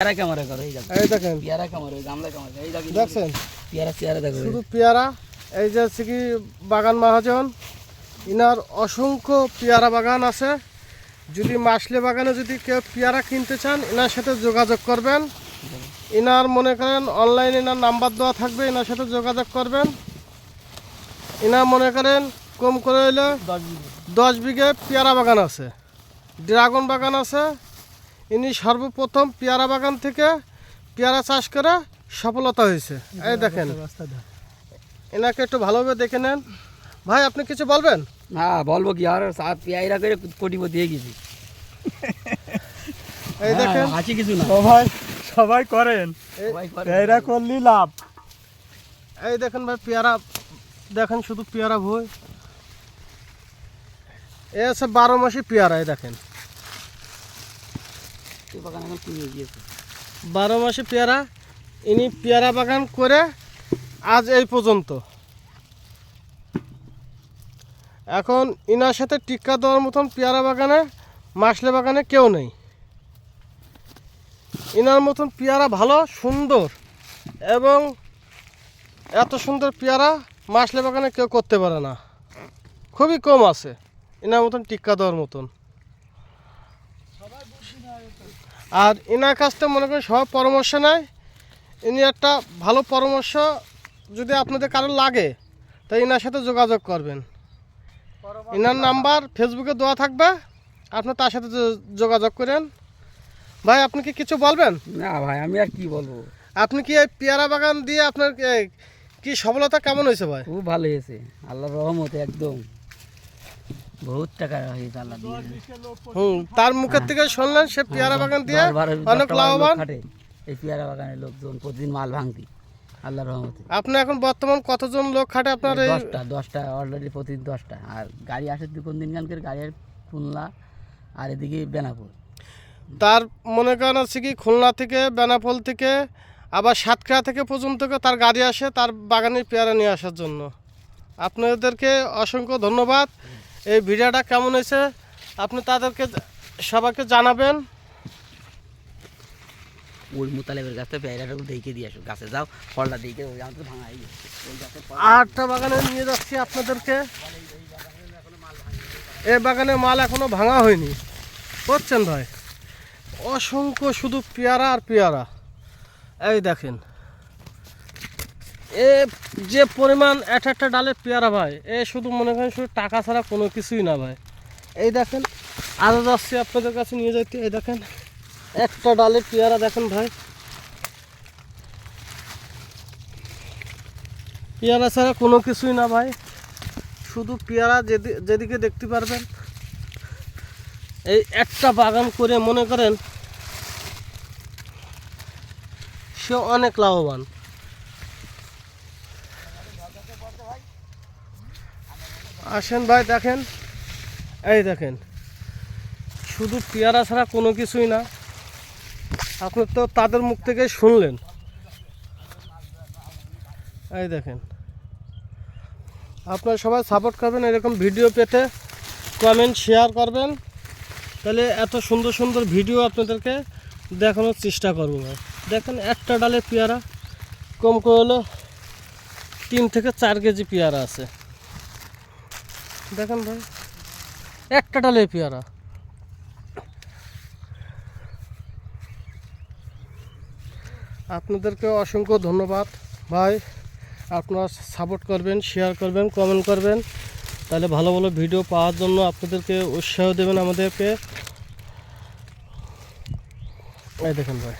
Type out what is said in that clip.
পেয়ারা ক্যামেরা করো, এই দেখেন পেয়ারা ক্যামেরা, ওই গামলা ক্যামেরা, এই দেখছেন পেয়ারা চেয়ারা দেখো, শুধু পেয়ারা। এই যে হচ্ছে কি বাগান মহাজন, ইনার অসংখ্য পেয়ারা বাগান আছে। যদি মাসলে বাগানে যদি কেউ পেয়ারা কিনতে চান, এনার সাথে যোগাযোগ করবেন। ইনার মনে করেন অনলাইনে এনার নাম্বার দেওয়া থাকবে, এনার সাথে যোগাযোগ করবেন। এনার মনে করেন কম করে হইলে 10 বিঘে পেয়ারা বাগান আছে, ড্রাগন বাগান আছে। ইনি সর্বপ্রথম পেয়ারা বাগান থেকে পেয়ারা চাষ করে সফলতা হয়েছে। এই দেখেন, এনাকে একটু ভালোভাবে দেখে নেন। ভাই আপনি কিছু বলবেন? না বলবো কি, আর পেয়ারা করে কোটিপতি হয়ে গেছি। এই দেখেন, হাসি কিছু না, সবাই করেন, পেয়ারা করলি লাভ। এই দেখেন ভাই পেয়ারা দেখেন, শুধু পেয়ারা ভুই। এ আছে 12 মাসি পেয়ারা। এই দেখেন 12 মাসি পেয়ারা। ইনি পেয়ারা বাগান করে আজ এই পর্যন্ত। এখন ইনার সাথে টিক্কা দেওয়ার মতন পেয়ারা বাগানে, মাসলে বাগানে কেউ নেই। ইনার মতন পেয়ারা ভালো সুন্দর, এবং এত সুন্দর পেয়ারা মাসলে বাগানে কেউ করতে পারে না, খুবই কম আছে ইনার মতন টিক্কা দেওয়ার মতন। আর ইনার কাছ থেকে মনে করেন সব পরামর্শ নেয়। ইনি একটা ভালো পরামর্শ, যদি আপনাদের কারো লাগে তাই ইনার সাথে যোগাযোগ করবেন। ইনার নাম্বার ফেসবুকে দেওয়া থাকবে, আপনি তার সাথে যোগাযোগ করেন। ভাই আপনি কি কিছু বলবেন? না ভাই আমি আর কি বলবো। আপনি কি এই পেয়ারা বাগান দিয়ে আপনার কি সফলতা কেমন হয়েছে ভাই? খুব ভালো হয়েছে, আল্লাহর রহমতে একদম বহুত টাকা হয়েছে আল্লাহ দিয়ে। তার মুখের থেকে শুনলেন সে পেয়ারা বাগান দিয়ে অনেক লাভবান। এই পেয়ারা বাগানের লোকজন প্রতিদিন মাল ভাঙতি আল্লাহর রহমতে। আপনি এখন বর্তমান কতজন লোক খাটে আপনার? 10টা অলরেডি, প্রতিদিন 10টা। আর গাড়ি আসে কোন দিন গানকে গাড়ি খুলনা আর এদিকে বেনাপুর। তার মনে করেন আছে কি খুলনা থেকে, বেনাপোল থেকে, আবার সাতক্ষীরা থেকে পর্যন্ত তার গাড়ি আসে তার বাগানে পেয়ারা নিয়ে আসার জন্য। আপনাদেরকে অসংখ্য ধন্যবাদ। এই ভিডিওটা কেমন হয়েছে আপনি তাদেরকে সবাইকে জানাবেন। ওই মোতালেবের গাছটা পেয়ারাটা দেখে দিয়ে আসো, গাছে যাও ফলটা দেখে, ওই আমাদের ভাঙা হয়ে গেছে। আটটা বাগানে নিয়ে যাচ্ছি আপনাদেরকে। এই বাগানে মাল এখনো ভাঙা হয়নি, বুঝছেন ভাই? অসংখ্য শুধু পেয়ারা আর পেয়ারা। এই দেখেন এ যে পরিমাণ একটা ডালে পেয়ারা ভাই, এ শুধু মনে করেন শুধু টাকা ছাড়া কোনো কিছুই না ভাই। এই দেখেন আরও যাচ্ছি আপনাদের কাছে নিয়ে যাইতে। এই দেখেন একটা ডালে পেয়ারা দেখেন ভাই, পেয়ারা ছাড়া কোনো কিছুই না ভাই, শুধু পেয়ারা। যেদিকে দেখতে পারবেন, এই একটা বাগান করে মনে করেন সে অনেক লাভবান। আসেন ভাই দেখেন, এই দেখেন শুধু পেয়ারা ছাড়া কোনো কিছুই না। আপনি তো তাদের মুখ থেকে শুনলেন। এই দেখেন, আপনারা সবাই সাপোর্ট করবেন, এরকম ভিডিও পেতে কমেন্ট শেয়ার করবেন, তাহলে এত সুন্দর সুন্দর ভিডিও আপনাদেরকে দেখানোর চেষ্টা করবো ভাই। দেখেন একটা ডালে পেয়ারা কম করে হলো 3 থেকে 4 কেজি পেয়ারা আছে। দেখেন ভাই একটা ডালে পেয়ারা। আপনাদেরকে অসংখ্য ধন্যবাদ ভাই। আপনারা সাপোর্ট করবেন, শেয়ার করবেন, কমেন্ট করবেন, তাহলে ভালো ভালো ভিডিও পাওয়ার জন্য আপনাদেরকে উৎসাহ দেবেন আমাদেরকে। এই দেখেন ভাই।